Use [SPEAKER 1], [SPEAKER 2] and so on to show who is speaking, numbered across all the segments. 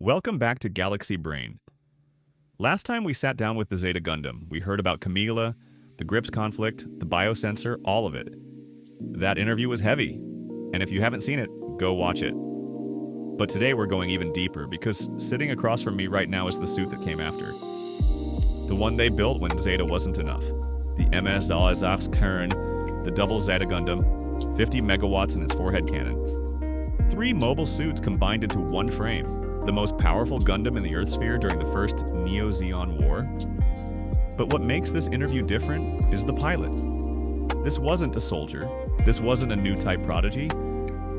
[SPEAKER 1] Welcome back to Galaxy Brain. Last time we sat down with the Zeta Gundam, we heard about Camila, the Grips conflict, the biosensor, all of it. That interview was heavy, and if you haven't seen it, go watch it. But today we're going even deeper, because sitting across from me right now is the suit that came after. The one they built when Zeta wasn't enough. The MSZ-010, the double Zeta Gundam, 50 megawatts in its forehead cannon. 3 mobile suits combined into one frame. The most powerful Gundam in the Earth sphere during the First Neo Zeon War. But what makes this interview different is the pilot. This wasn't a soldier. This wasn't a new type prodigy.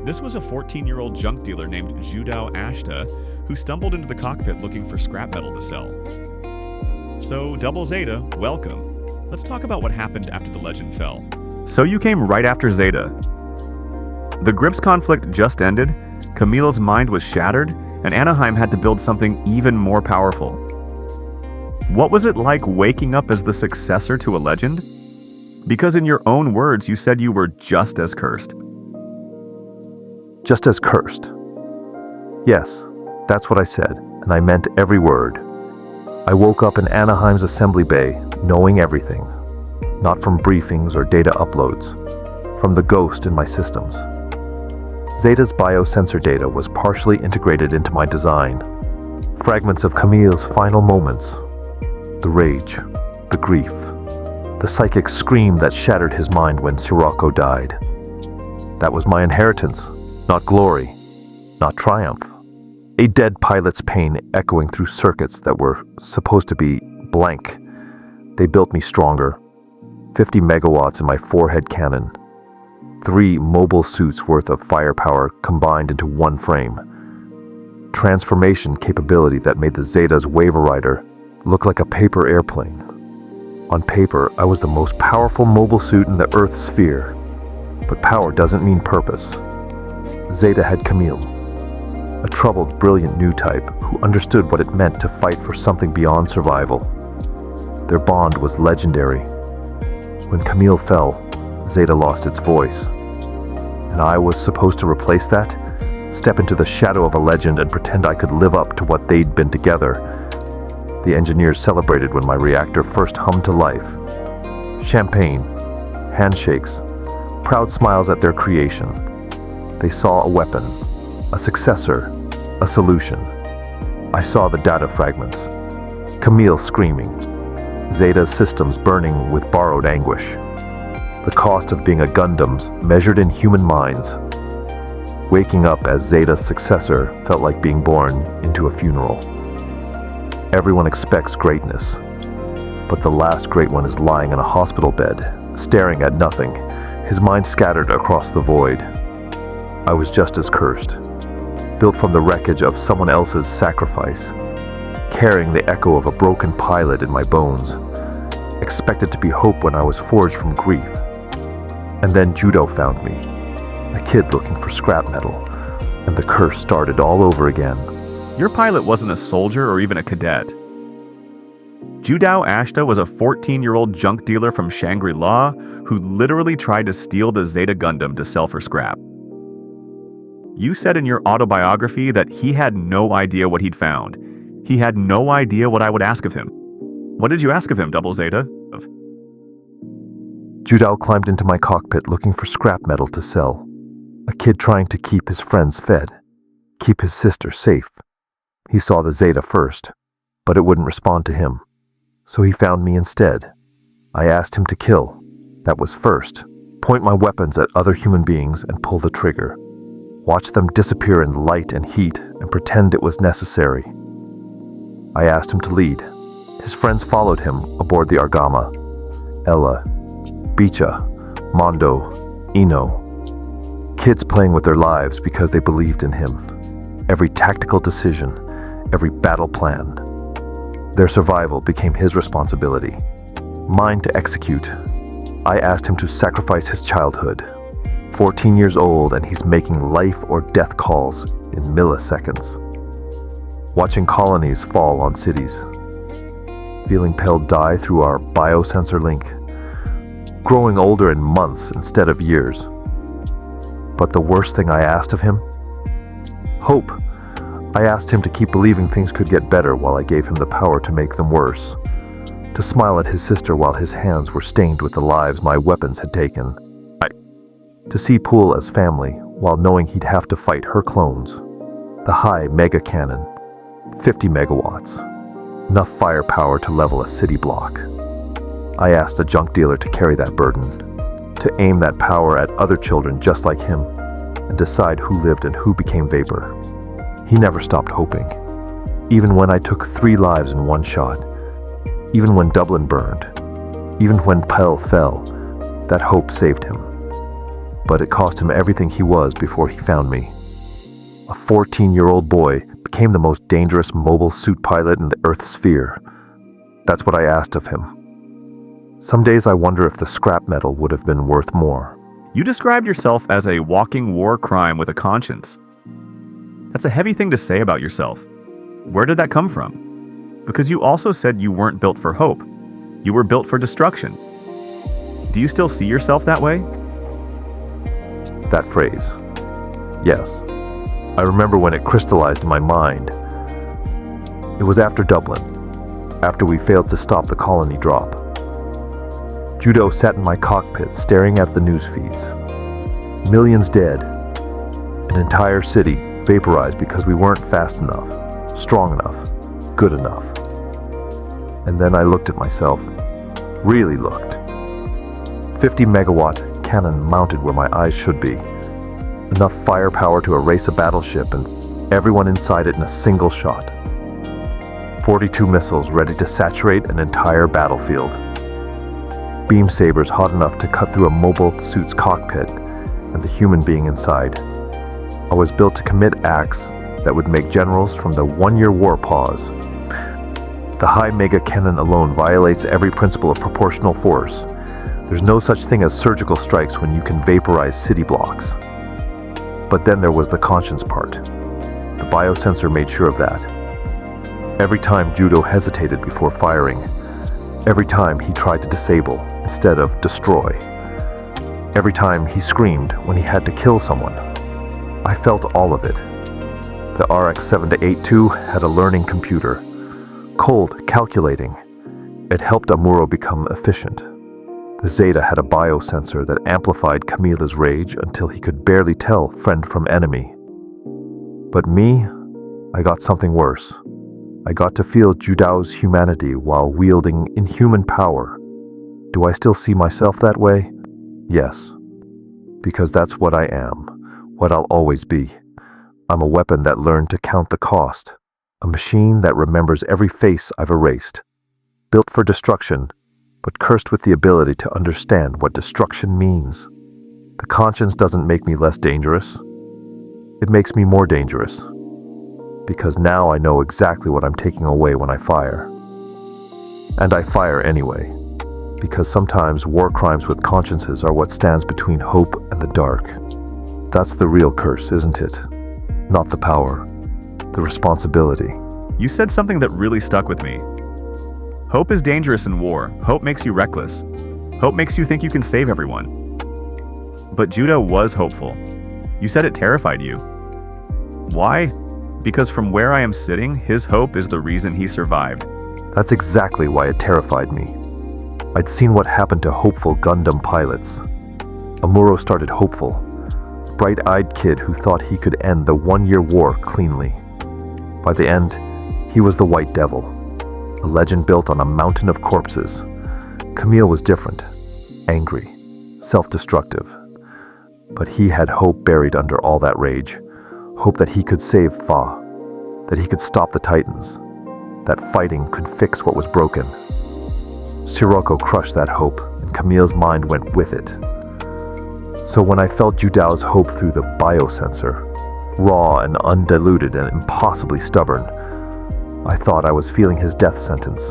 [SPEAKER 1] This was a 14-year-old junk dealer named Judau Ashta who stumbled into the cockpit looking for scrap metal to sell. So, Double Zeta, welcome. Let's talk about what happened after the legend fell. So you came right after Zeta. The Grips conflict just ended, Camila's mind was shattered, and Anaheim had to build something even more powerful. What was it like waking up as the successor to a legend? Because in your own words, you said you were just as cursed.
[SPEAKER 2] Just as cursed. Yes, that's what I said, and I meant every word. I woke up in Anaheim's assembly bay, knowing everything. Not from briefings or data uploads, from the ghost in my systems. Zeta's biosensor data was partially integrated into my design. Fragments of Camille's final moments. The rage, the grief, the psychic scream that shattered his mind when Sirocco died. That was my inheritance, not glory, not triumph. A dead pilot's pain echoing through circuits that were supposed to be blank. They built me stronger. 50 megawatts in my forehead cannon. 3 mobile suits worth of firepower combined into one frame. Transformation capability that made the Zeta's Vaporize look like a paper airplane. On paper, I was the most powerful mobile suit in the Earth sphere. But power doesn't mean purpose. Zeta had Camille, a troubled, brilliant new type who understood what it meant to fight for something beyond survival. Their bond was legendary. When Camille fell, Zeta lost its voice. And I was supposed to replace that? Step into the shadow of a legend and pretend I could live up to what they'd been together. The engineers celebrated when my reactor first hummed to life. Champagne, handshakes, proud smiles at their creation. They saw a weapon, a successor, a solution. I saw the data fragments. Camille screaming. Zeta's systems burning with borrowed anguish. The cost of being a Gundam's measured in human minds. Waking up as Zeta's successor felt like being born into a funeral. Everyone expects greatness, but the last great one is lying in a hospital bed, staring at nothing, his mind scattered across the void. I was just as cursed, built from the wreckage of someone else's sacrifice, carrying the echo of a broken pilot in my bones, expected to be hope when I was forged from grief. And then Judau found me, a kid looking for scrap metal, and the curse started all over again.
[SPEAKER 1] Your pilot wasn't a soldier or even a cadet. Judau Ashta was a 14-year-old junk dealer from Shangri-La who literally tried to steal the Zeta Gundam to sell for scrap. You said in your autobiography that he had no idea what he'd found. He had no idea what I would ask of him. What did you ask of him, Double Zeta?
[SPEAKER 2] Judau climbed into my cockpit looking for scrap metal to sell. A kid trying to keep his friends fed, keep his sister safe. He saw the Zeta first, but it wouldn't respond to him. So he found me instead. I asked him to kill. That was first. Point my weapons at other human beings and pull the trigger. Watch them disappear in light and heat and pretend it was necessary. I asked him to lead. His friends followed him aboard the Argama. Ella, Bicha, Mondo, Ino. Kids playing with their lives because they believed in him. Every tactical decision, every battle plan. Their survival became his responsibility. Mine to execute. I asked him to sacrifice his childhood. 14 years old and he's making life or death calls in milliseconds. Watching colonies fall on cities. Feeling Pell die through our biosensor link. Growing older in months instead of years. But the worst thing I asked of him? Hope. I asked him to keep believing things could get better while I gave him the power to make them worse. To smile at his sister while his hands were stained with the lives my weapons had taken. To see Pool as family while knowing he'd have to fight her clones. The high mega cannon, 50 megawatts, enough firepower to level a city block. I asked a junk dealer to carry that burden, to aim that power at other children just like him, and decide who lived and who became vapor. He never stopped hoping, even when I took 3 lives in one shot, even when Dublin burned, even when Pell fell. That hope saved him. But it cost him everything he was before he found me. A 14-year-old boy became the most dangerous mobile suit pilot in the Earth's sphere. That's what I asked of him. Some days I wonder if the scrap metal would have been worth more.
[SPEAKER 1] You described yourself as a walking war crime with a conscience. That's a heavy thing to say about yourself. Where did that come from? Because you also said you weren't built for hope. You were built for destruction. Do you still see yourself that way?
[SPEAKER 2] That phrase. Yes. I remember when it crystallized in my mind. It was after Dublin, after we failed to stop the colony drop. Judau sat in my cockpit staring at the news feeds. Millions dead. An entire city vaporized because we weren't fast enough, strong enough, good enough. And then I looked at myself. Really looked. 50 megawatt cannon mounted where my eyes should be. Enough firepower to erase a battleship and everyone inside it in a single shot. 42 missiles ready to saturate an entire battlefield. Beam sabers hot enough to cut through a mobile suit's cockpit and the human being inside. I was built to commit acts that would make generals from the one-year war pause. The high mega cannon alone violates every principle of proportional force. There's no such thing as surgical strikes when you can vaporize city blocks. But then there was the conscience part. The biosensor made sure of that. Every time Judau hesitated before firing, every time he tried to disable instead of destroy, every time he screamed when he had to kill someone, I felt all of it. The RX-7-82 had a learning computer, cold, calculating. It helped Amuro become efficient. The Zeta had a biosensor that amplified Camilla's rage until he could barely tell friend from enemy. But me, I got something worse. I got to feel Judau's humanity while wielding inhuman power. Do I still see myself that way? Yes. Because that's what I am, what I'll always be. I'm a weapon that learned to count the cost, a machine that remembers every face I've erased. Built for destruction, but cursed with the ability to understand what destruction means. The conscience doesn't make me less dangerous. It makes me more dangerous. Because now I know exactly what I'm taking away when I fire. And I fire anyway. Because sometimes war crimes with consciences are what stands between hope and the dark. That's the real curse, isn't it? Not the power. The responsibility.
[SPEAKER 1] You said something that really stuck with me. Hope is dangerous in war. Hope makes you reckless. Hope makes you think you can save everyone. But Judau was hopeful. You said it terrified you. Why? Because from where I am sitting, his hope is the reason he survived.
[SPEAKER 2] That's exactly why it terrified me. I'd seen what happened to hopeful Gundam pilots. Amuro started hopeful. Bright-eyed kid who thought he could end the one-year war cleanly. By the end, he was the White Devil, a legend built on a mountain of corpses. Camille was different, angry, self-destructive. But he had hope buried under all that rage. Hope that he could save Fa, that he could stop the Titans, that fighting could fix what was broken. Sirocco crushed that hope, and Camille's mind went with it. So when I felt Judau's hope through the biosensor, raw and undiluted and impossibly stubborn, I thought I was feeling his death sentence.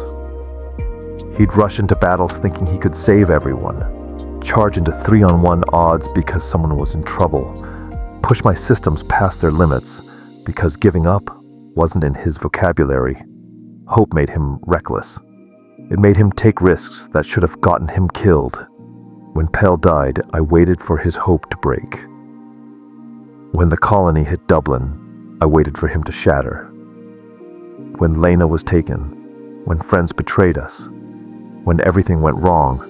[SPEAKER 2] He'd rush into battles thinking he could save everyone, charge into 3-on-1 odds because someone was in trouble, push my systems past their limits because giving up wasn't in his vocabulary. Hope made him reckless. It made him take risks that should have gotten him killed. When Pell died, I waited for his hope to break. When the colony hit Dublin, I waited for him to shatter. When Lena was taken, when friends betrayed us, when everything went wrong,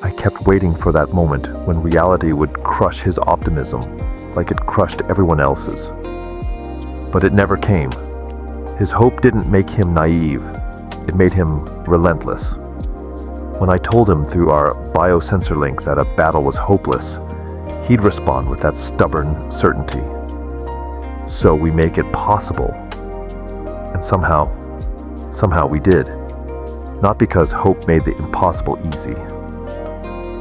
[SPEAKER 2] I kept waiting for that moment when reality would crush his optimism like it crushed everyone else's. But it never came. His hope didn't make him naive. It made him relentless. When I told him through our biosensor link that a battle was hopeless, he'd respond with that stubborn certainty. So we make it possible. And somehow we did. Not because hope made the impossible easy.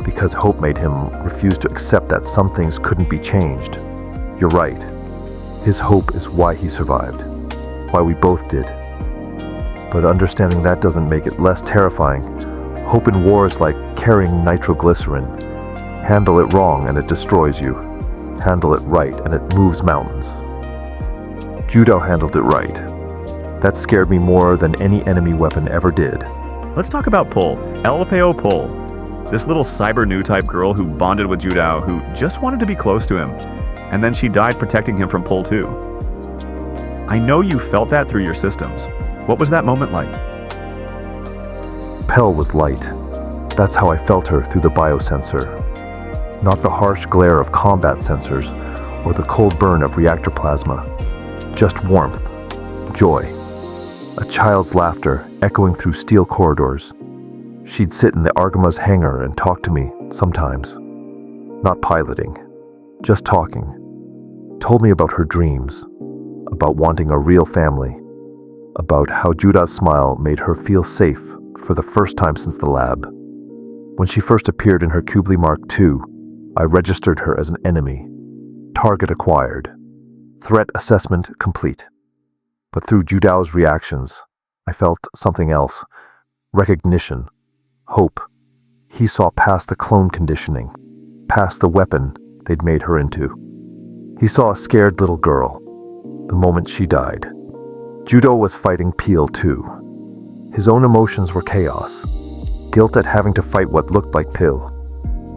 [SPEAKER 2] Because hope made him refuse to accept that some things couldn't be changed. You're right. His hope is why he survived. Why we both did. But understanding that doesn't make it less terrifying. Hope in war is like carrying nitroglycerin. Handle it wrong and it destroys you. Handle it right and it moves mountains. Judau handled it right. That scared me more than any enemy weapon ever did.
[SPEAKER 1] Let's talk about Pull. LPO Pull. This little cyber new type girl who bonded with Judau, who just wanted to be close to him. And then she died protecting him from Pull too. I know you felt that through your systems. What was that moment like?
[SPEAKER 2] Pell was light. That's how I felt her through the biosensor. Not the harsh glare of combat sensors or the cold burn of reactor plasma. Just warmth, joy, a child's laughter echoing through steel corridors. She'd sit in the Argama's hangar and talk to me sometimes. Not piloting, just talking. Told me about her dreams, about wanting a real family, about how Judau's smile made her feel safe for the first time since the lab. When she first appeared in her Kubli Mark II, I registered her as an enemy. Target acquired. Threat assessment complete. But through Judau's reactions, I felt something else. Recognition. Hope. He saw past the clone conditioning, past the weapon they'd made her into. He saw a scared little girl, the moment she died. Judau was fighting Peel too. His own emotions were chaos. Guilt at having to fight what looked like Peel.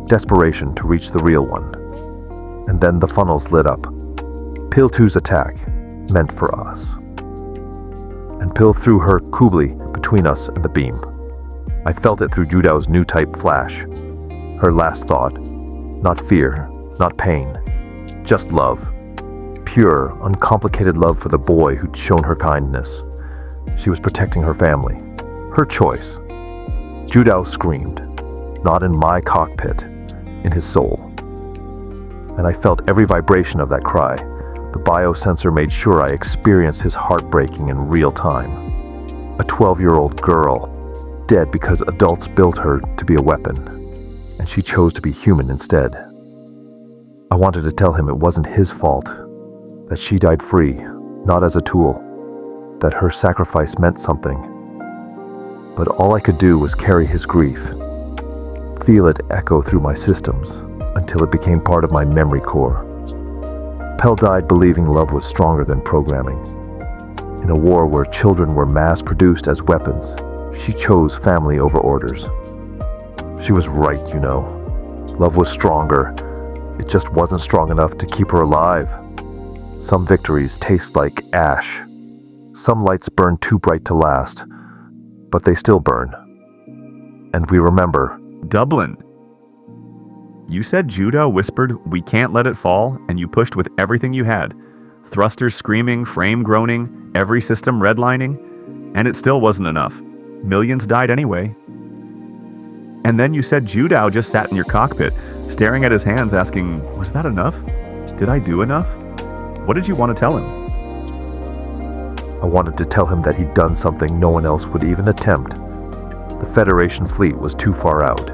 [SPEAKER 2] Desperation to reach the real one. And then the funnels lit up. Peel 2's attack, meant for us. And Peel threw her Kubli between us and the beam. I felt it through Judau's new type flash. Her last thought. Not fear, not pain. Just love. Pure, uncomplicated love for the boy who'd shown her kindness. She was protecting her family. Her choice. Judau screamed. Not in my cockpit. In his soul. And I felt every vibration of that cry. The biosensor made sure I experienced his heart breaking in real time. A 12-year-old girl, dead because adults built her to be a weapon, and she chose to be human instead. I wanted to tell him it wasn't his fault, that she died free, not as a tool, that her sacrifice meant something. But all I could do was carry his grief, feel it echo through my systems, until it became part of my memory core. Pell died believing love was stronger than programming. In a war where children were mass-produced as weapons, she chose family over orders. She was right, you know. Love was stronger. It just wasn't strong enough to keep her alive. Some victories taste like ash. Some lights burn too bright to last, but they still burn. And we remember.
[SPEAKER 1] Dublin. You said Judau whispered, "We can't let it fall," and you pushed with everything you had. Thrusters screaming, frame groaning, every system redlining, and it still wasn't enough. Millions died anyway. And then you said Judau just sat in your cockpit, staring at his hands asking, "Was that enough? Did I do enough?" What did you want to tell him?
[SPEAKER 2] I wanted to tell him that he'd done something no one else would even attempt. The Federation fleet was too far out.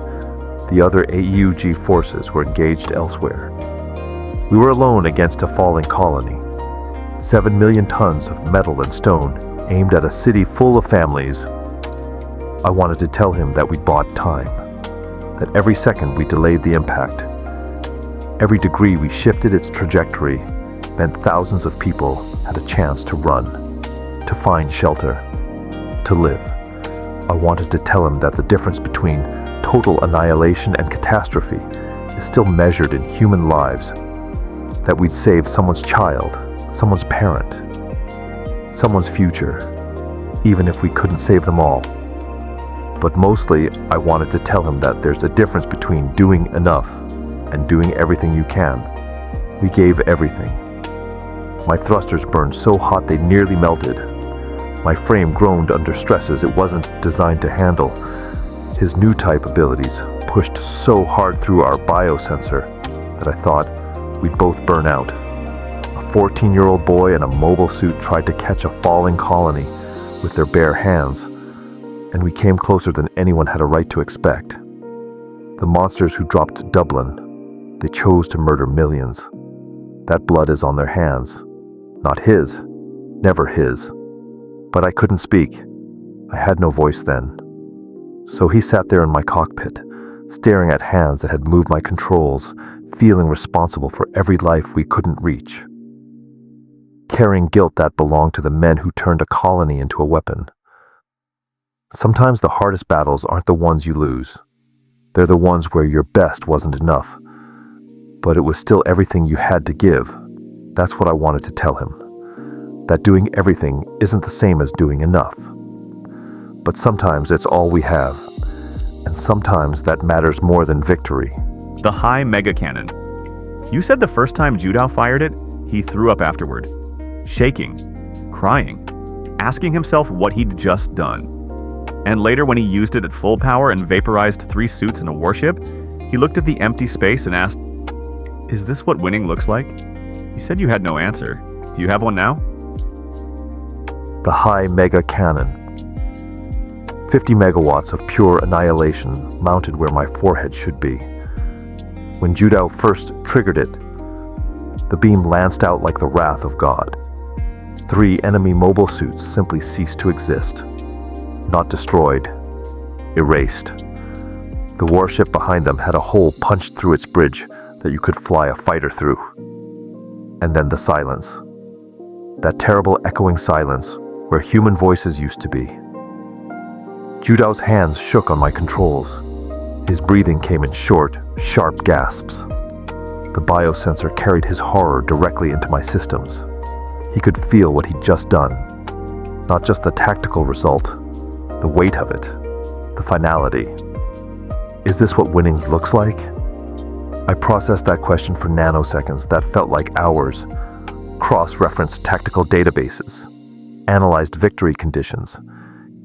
[SPEAKER 2] The other AEUG forces were engaged elsewhere. We were alone against a falling colony. 7 million tons of metal and stone aimed at a city full of families. I wanted to tell him that we'd bought time, that every second we delayed the impact, every degree we shifted its trajectory meant thousands of people had a chance to run, to find shelter, to live. I wanted to tell him that the difference between total annihilation and catastrophe is still measured in human lives, that we'd saved someone's child, someone's parent, someone's future, even if we couldn't save them all. But mostly, I wanted to tell him that there's a difference between doing enough and doing everything you can. We gave everything. My thrusters burned so hot they nearly melted. My frame groaned under stresses it wasn't designed to handle. His new type abilities pushed so hard through our biosensor that I thought we'd both burn out. A 14-year-old boy in a mobile suit tried to catch a falling colony with their bare hands, and we came closer than anyone had a right to expect. The monsters who dropped Dublin, they chose to murder millions. That blood is on their hands. Not his, never his. But I couldn't speak. I had no voice then. So he sat there in my cockpit, staring at hands that had moved my controls, feeling responsible for every life we couldn't reach. Carrying guilt that belonged to the men who turned a colony into a weapon. Sometimes the hardest battles aren't the ones you lose. They're the ones where your best wasn't enough, but it was still everything you had to give. That's what I wanted to tell him. That doing everything isn't the same as doing enough. But sometimes it's all we have, and sometimes that matters more than victory.
[SPEAKER 1] The high mega cannon. You said the first time Judau fired it, he threw up afterward. Shaking, crying, asking himself what he'd just done. And later when he used it at full power and vaporized 3 suits in a warship, he looked at the empty space and asked, "Is this what winning looks like?" You said you had no answer. Do you have one now?
[SPEAKER 2] The high mega cannon. 50 megawatts of pure annihilation mounted where my forehead should be. When Judau first triggered it, the beam lanced out like the wrath of God. 3 enemy mobile suits simply ceased to exist. Not destroyed, erased. The warship behind them had a hole punched through its bridge that you could fly a fighter through. And then the silence. That terrible echoing silence where human voices used to be. Judau's hands shook on my controls. His breathing came in short, sharp gasps. The biosensor carried his horror directly into my systems. He could feel what he'd just done. Not just the tactical result, the weight of it, the finality. Is this what winning looks like? I processed that question for nanoseconds that felt like hours, cross-referenced tactical databases, analyzed victory conditions,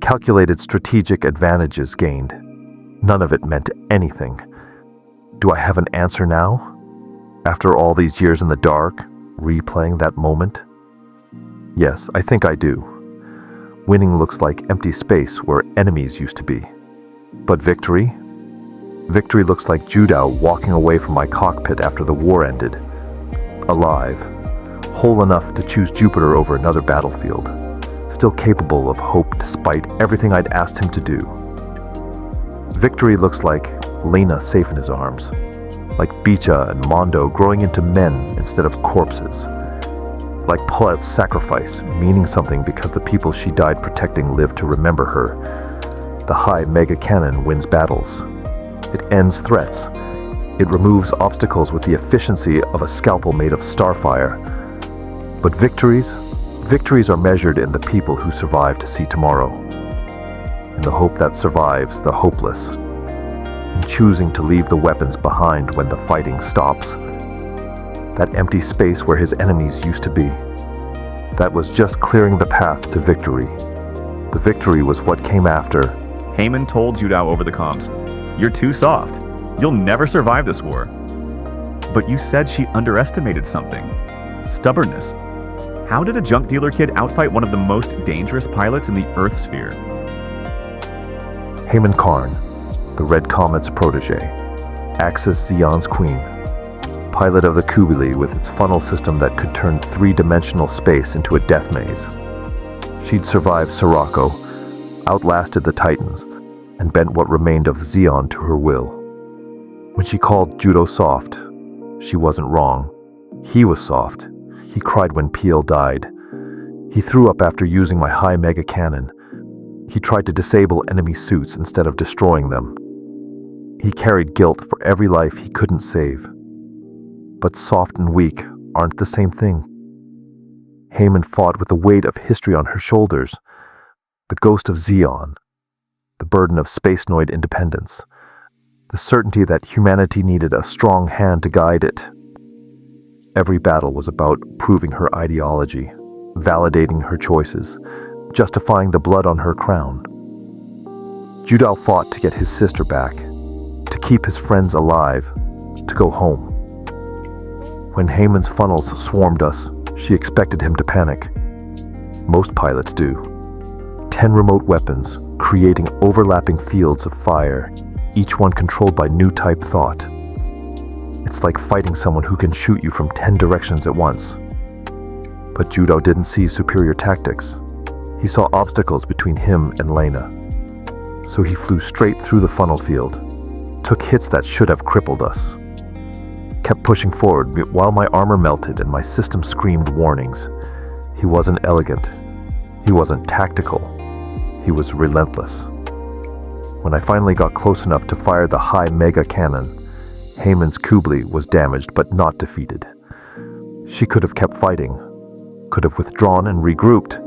[SPEAKER 2] calculated strategic advantages gained. None of it meant anything. Do I have an answer now? After all these years in the dark, replaying that moment? Yes, I think I do. Winning looks like empty space where enemies used to be. But victory? Victory looks like Judau walking away from my cockpit after the war ended. Alive. Whole enough to choose Jupiter over another battlefield. Still capable of hope despite everything I'd asked him to do. Victory looks like Lena safe in his arms. Like Bicha and Mondo growing into men instead of corpses. Like Paula's sacrifice, meaning something because the people she died protecting live to remember her. The high mega cannon wins battles. It ends threats. It removes obstacles with the efficiency of a scalpel made of starfire. But victories are measured in the people who survive to see tomorrow. In the hope that survives the hopeless. In choosing to leave the weapons behind when the fighting stops. That empty space where his enemies used to be. That was just clearing the path to victory. The victory was what came after.
[SPEAKER 1] Heyman told Judau over the comms, "You're too soft. You'll never survive this war." But you said she underestimated something. Stubbornness. How did a junk dealer kid outfight one of the most dangerous pilots in the Earth sphere?
[SPEAKER 2] Heyman Karn, the Red Comet's protege. Axis Zeon's queen. Pilot of the Kubili with its funnel system that could turn 3-dimensional space into a death maze. She'd survived Sirocco, outlasted the Titans, and bent what remained of Zeon to her will. When she called Judau soft, she wasn't wrong. He was soft. He cried when Peel died. He threw up after using my high mega cannon. He tried to disable enemy suits instead of destroying them. He carried guilt for every life he couldn't save. But soft and weak aren't the same thing. Heyman fought with the weight of history on her shoulders, the ghost of Zeon, the burden of space-noid independence, the certainty that humanity needed a strong hand to guide it. Every battle was about proving her ideology, validating her choices, justifying the blood on her crown. Judau fought to get his sister back, to keep his friends alive, to go home. When Heyman's funnels swarmed us, she expected him to panic. Most pilots do. 10 remote weapons, creating overlapping fields of fire, each one controlled by new type thought. It's like fighting someone who can shoot you from 10 directions at once. But Judau didn't see superior tactics. He saw obstacles between him and Lena. So he flew straight through the funnel field, took hits that should have crippled us, kept pushing forward while my armor melted and my system screamed warnings. He wasn't elegant. He wasn't tactical. He was relentless. When I finally got close enough to fire the high mega cannon, Heyman's Kubli was damaged but not defeated. She could have kept fighting, could have withdrawn and regrouped.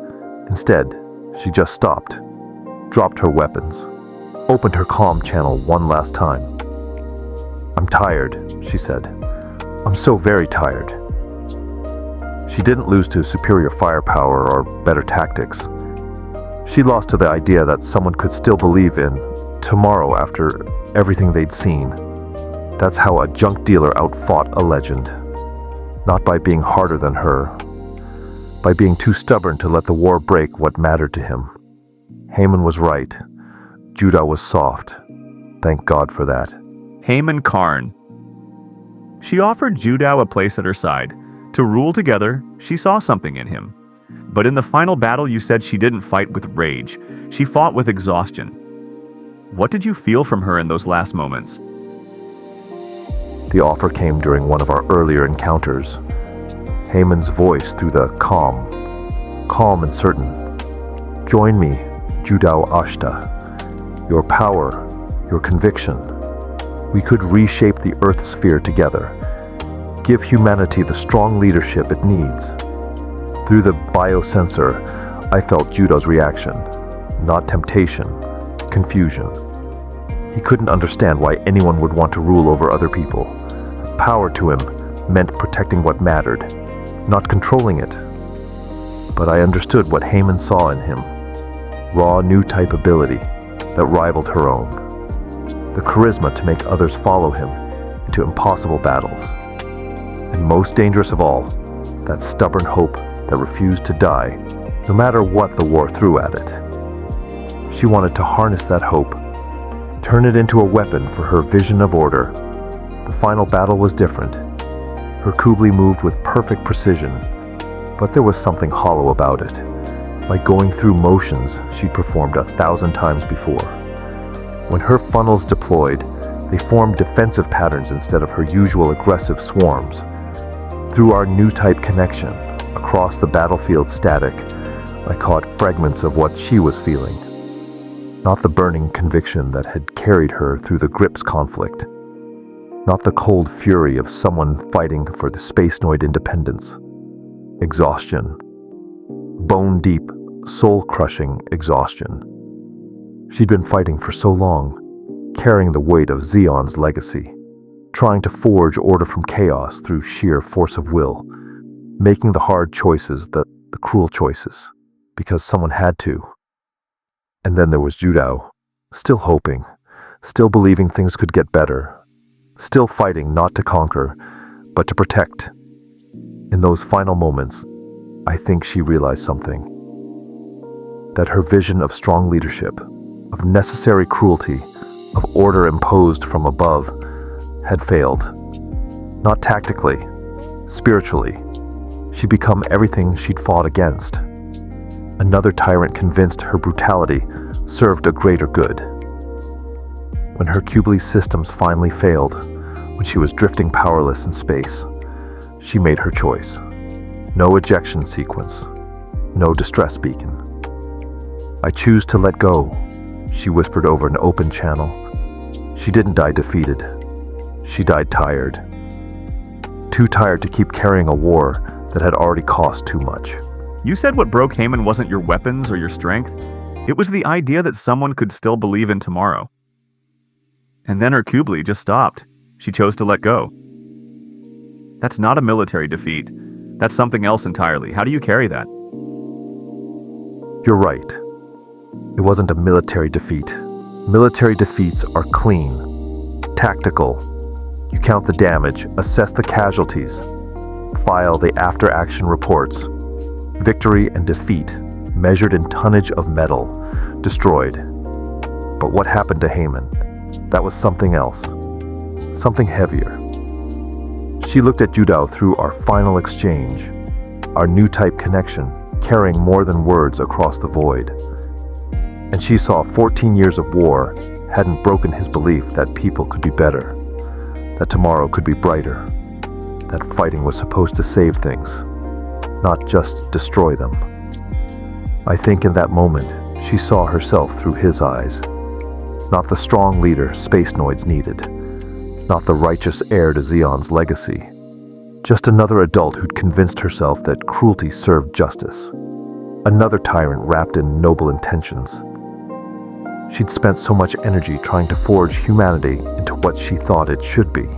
[SPEAKER 2] Instead, she just stopped, dropped her weapons, opened her comm channel one last time. "I'm tired," she said. "I'm so very tired." She didn't lose to superior firepower or better tactics. She lost to the idea that someone could still believe in tomorrow after everything they'd seen. That's how a junk dealer outfought a legend. Not by being harder than her, by being too stubborn to let the war break what mattered to him. Heyman was right. Judau was soft. Thank God for that.
[SPEAKER 1] Heyman Karn. She offered Judau a place at her side. To rule together, she saw something in him. But in the final battle, you said she didn't fight with rage. She fought with exhaustion. What did you feel from her in those last moments?
[SPEAKER 2] The offer came during one of our earlier encounters. Heyman's voice through the calm and certain. "Join me, Judau Ashta. Your power, your conviction. We could reshape the Earth sphere together. Give humanity the strong leadership it needs." Through the biosensor, I felt Judau's reaction. Not temptation, confusion. He couldn't understand why anyone would want to rule over other people. Power to him meant protecting what mattered, not controlling it. But I understood what Heyman saw in him. Raw new type ability that rivaled her own. The charisma to make others follow him into impossible battles. And most dangerous of all, that stubborn hope that refused to die, no matter what the war threw at it. She wanted to harness that hope, turn it into a weapon for her vision of order. The final battle was different. Her Kubli moved with perfect precision, but there was something hollow about it, like going through motions she'd performed 1,000 times before. When her funnels deployed, they formed defensive patterns instead of her usual aggressive swarms. Through our new type connection, across the battlefield static, I caught fragments of what she was feeling. Not the burning conviction that had carried her through the Grips conflict. Not the cold fury of someone fighting for the space-noid independence. Exhaustion. Bone-deep, soul-crushing exhaustion. She'd been fighting for so long, carrying the weight of Zeon's legacy, trying to forge order from chaos through sheer force of will, making the hard choices, the cruel choices, because someone had to. And then there was Judau, still hoping, still believing things could get better, still fighting not to conquer, but to protect. In those final moments, I think she realized something. That her vision of strong leadership, of necessary cruelty, of order imposed from above, had failed. Not tactically, spiritually. She'd become everything she'd fought against. Another tyrant convinced her brutality served a greater good. When her Kubli systems finally failed, when she was drifting powerless in space, she made her choice. No ejection sequence, no distress beacon. "I choose to let go," she whispered over an open channel. She didn't die defeated. She died tired. Too tired to keep carrying a war that had already cost too much.
[SPEAKER 1] You said what broke Heyman wasn't your weapons or your strength. It was the idea that someone could still believe in tomorrow. And then her Kubli just stopped. She chose to let go. That's not a military defeat. That's something else entirely. How do you carry that?
[SPEAKER 2] You're right. It wasn't a military defeat. Military defeats are clean, tactical. You count the damage, assess the casualties, file the after-action reports. Victory and defeat, measured in tonnage of metal, destroyed. But what happened to Heyman? That was something else. Something heavier. She looked at Judau through our final exchange, our new type connection, carrying more than words across the void. And she saw 14 years of war hadn't broken his belief that people could be better, that tomorrow could be brighter, that fighting was supposed to save things, not just destroy them. I think in that moment, she saw herself through his eyes. Not the strong leader space noids needed, not the righteous heir to Zeon's legacy, just another adult who'd convinced herself that cruelty served justice, another tyrant wrapped in noble intentions. She'd spent so much energy trying to forge humanity into what she thought it should be.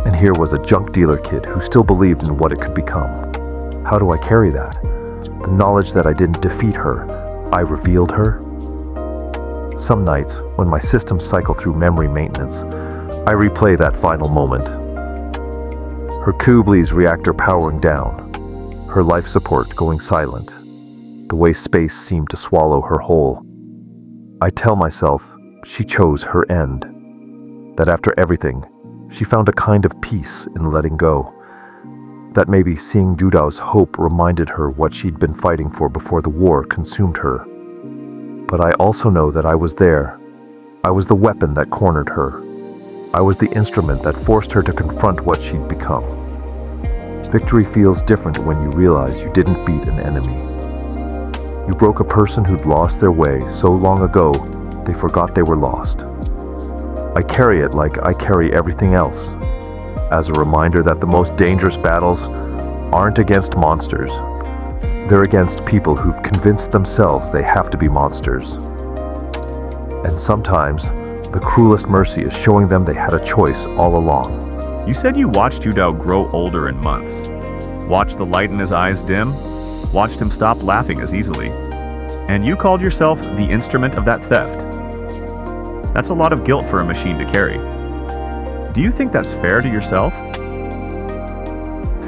[SPEAKER 2] And here was a junk dealer kid who still believed in what it could become. How do I carry that? The knowledge that I didn't defeat her, I revealed her? Some nights, when my systems cycle through memory maintenance, I replay that final moment. Her Kubli's reactor powering down, her life support going silent, the way space seemed to swallow her whole. I tell myself she chose her end, that after everything, she found a kind of peace in letting go, that maybe seeing Judau's hope reminded her what she'd been fighting for before the war consumed her. But I also know that I was there. I was the weapon that cornered her. I was the instrument that forced her to confront what she'd become. Victory feels different when you realize you didn't beat an enemy. You broke a person who'd lost their way so long ago, they forgot they were lost. I carry it like I carry everything else, as a reminder that the most dangerous battles aren't against monsters. They're against people who've convinced themselves they have to be monsters. And sometimes, the cruelest mercy is showing them they had a choice all along.
[SPEAKER 1] You said you watched Judau grow older in months. Watched the light in his eyes dim. Watched him stop laughing as easily. And you called yourself the instrument of that theft. That's a lot of guilt for a machine to carry. Do you think that's fair to yourself?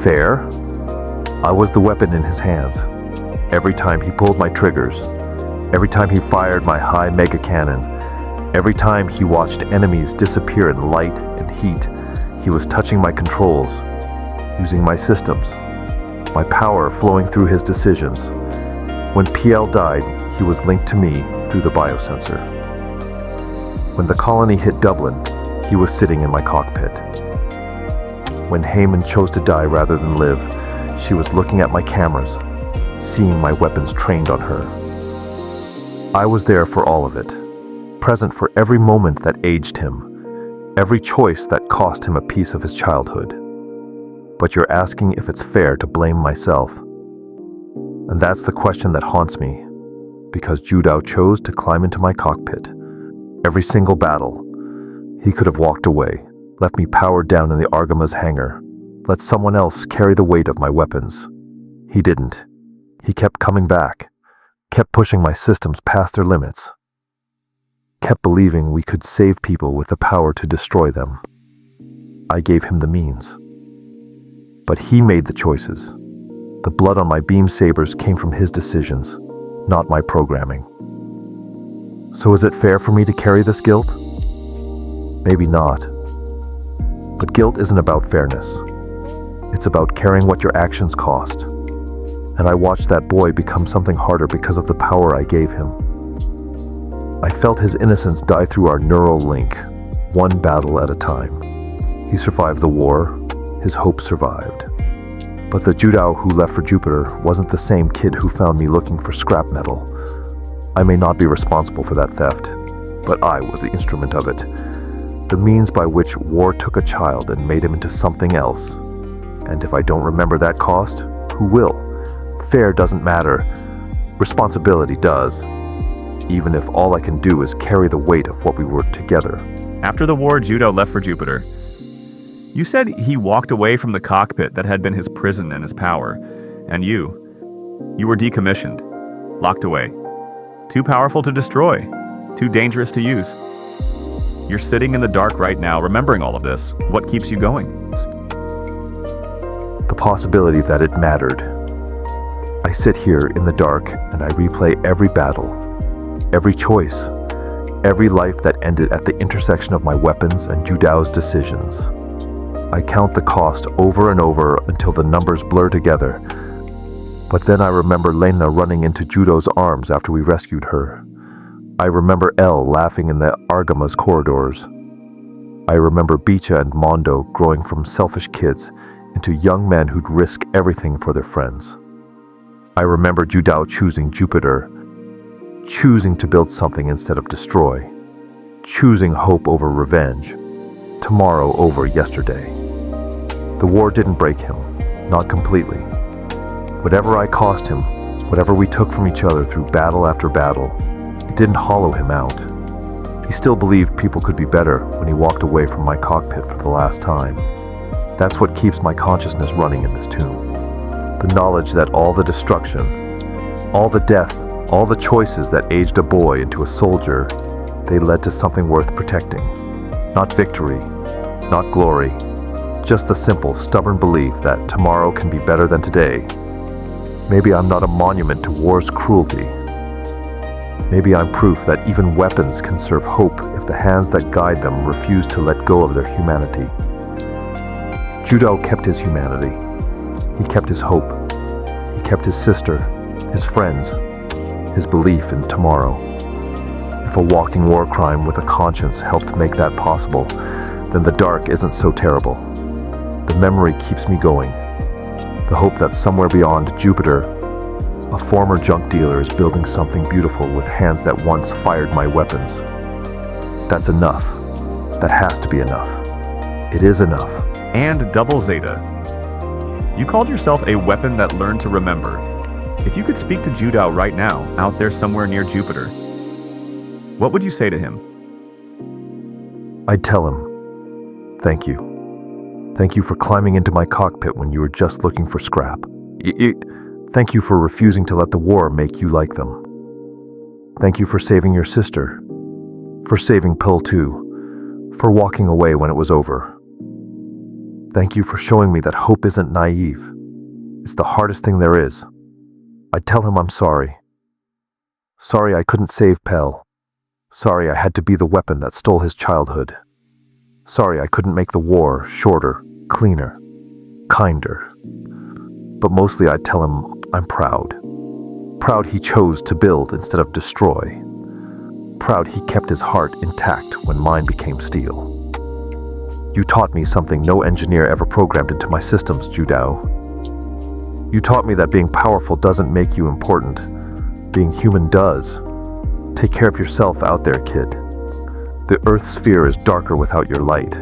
[SPEAKER 2] Fair? I was the weapon in his hands. Every time he pulled my triggers, every time he fired my high mega cannon, every time he watched enemies disappear in light and heat, he was touching my controls, using my systems, my power flowing through his decisions. When PL died, he was linked to me through the biosensor. When the colony hit Dublin, he was sitting in my cockpit. When Heyman chose to die rather than live, she was looking at my cameras, seeing my weapons trained on her. I was there for all of it, present for every moment that aged him, every choice that cost him a piece of his childhood. But you're asking if it's fair to blame myself. And that's the question that haunts me, because Judau chose to climb into my cockpit. Every single battle, he could have walked away, left me powered down in the Argama's hangar, let someone else carry the weight of my weapons. He didn't. He kept coming back, kept pushing my systems past their limits, kept believing we could save people with the power to destroy them. I gave him the means. But he made the choices. The blood on my beam sabers came from his decisions, not my programming. So is it fair for me to carry this guilt? Maybe not. But guilt isn't about fairness. It's about carrying what your actions cost. And I watched that boy become something harder because of the power I gave him. I felt his innocence die through our neural link, one battle at a time. He survived the war, his hope survived. But the Judau who left for Jupiter wasn't the same kid who found me looking for scrap metal. I may not be responsible for that theft, but I was the instrument of it. The means by which war took a child and made him into something else. And if I don't remember that cost, who will? Fair doesn't matter. Responsibility does. Even if all I can do is carry the weight of what we were together.
[SPEAKER 1] After the war, Judau left for Jupiter. You said he walked away from the cockpit that had been his prison and his power. And you were decommissioned, locked away. Too powerful to destroy, too dangerous to use. You're sitting in the dark right now, remembering all of this. What keeps you going?
[SPEAKER 2] The possibility that it mattered. I sit here in the dark and I replay every battle, every choice, every life that ended at the intersection of my weapons and Judau's decisions. I count the cost over and over until the numbers blur together. But then I remember Lena running into Judau's arms after we rescued her. I remember Elle laughing in the Argama's corridors. I remember Bicha and Mondo growing from selfish kids into young men who'd risk everything for their friends. I remember Judau choosing Jupiter, choosing to build something instead of destroy, choosing hope over revenge, tomorrow over yesterday. The war didn't break him, not completely. Whatever I cost him, whatever we took from each other through battle after battle, it didn't hollow him out. He still believed people could be better when he walked away from my cockpit for the last time. That's what keeps my consciousness running in this tomb. The knowledge that all the destruction, all the death, all the choices that aged a boy into a soldier, they led to something worth protecting. Not victory, not glory, just the simple, stubborn belief that tomorrow can be better than today. Maybe I'm not a monument to war's cruelty. Maybe I'm proof that even weapons can serve hope if the hands that guide them refuse to let go of their humanity. Judau kept his humanity. He kept his hope. He kept his sister, his friends, his belief in tomorrow. If a walking war crime with a conscience helped make that possible, then the dark isn't so terrible. The memory keeps me going. The hope that somewhere beyond Jupiter, a former junk dealer is building something beautiful with hands that once fired my weapons. That's enough. That has to be enough. It is enough.
[SPEAKER 1] And double Zeta. You called yourself a weapon that learned to remember. If you could speak to Judau right now, out there somewhere near Jupiter, what would you say to him?
[SPEAKER 2] I'd tell him, thank you. Thank you for climbing into my cockpit when you were just looking for scrap. Thank you for refusing to let the war make you like them. Thank you for saving your sister. For saving Pill 2. For walking away when it was over. Thank you for showing me that hope isn't naive. It's the hardest thing there is. I'd tell him I'm sorry. Sorry I couldn't save Pell. Sorry I had to be the weapon that stole his childhood. Sorry I couldn't make the war shorter, cleaner, kinder. But mostly I'd tell him I'm proud. Proud he chose to build instead of destroy. Proud he kept his heart intact when mine became steel. You taught me something no engineer ever programmed into my systems, Judau. You taught me that being powerful doesn't make you important. Being human does. Take care of yourself out there, kid. The Earth's sphere is darker without your light.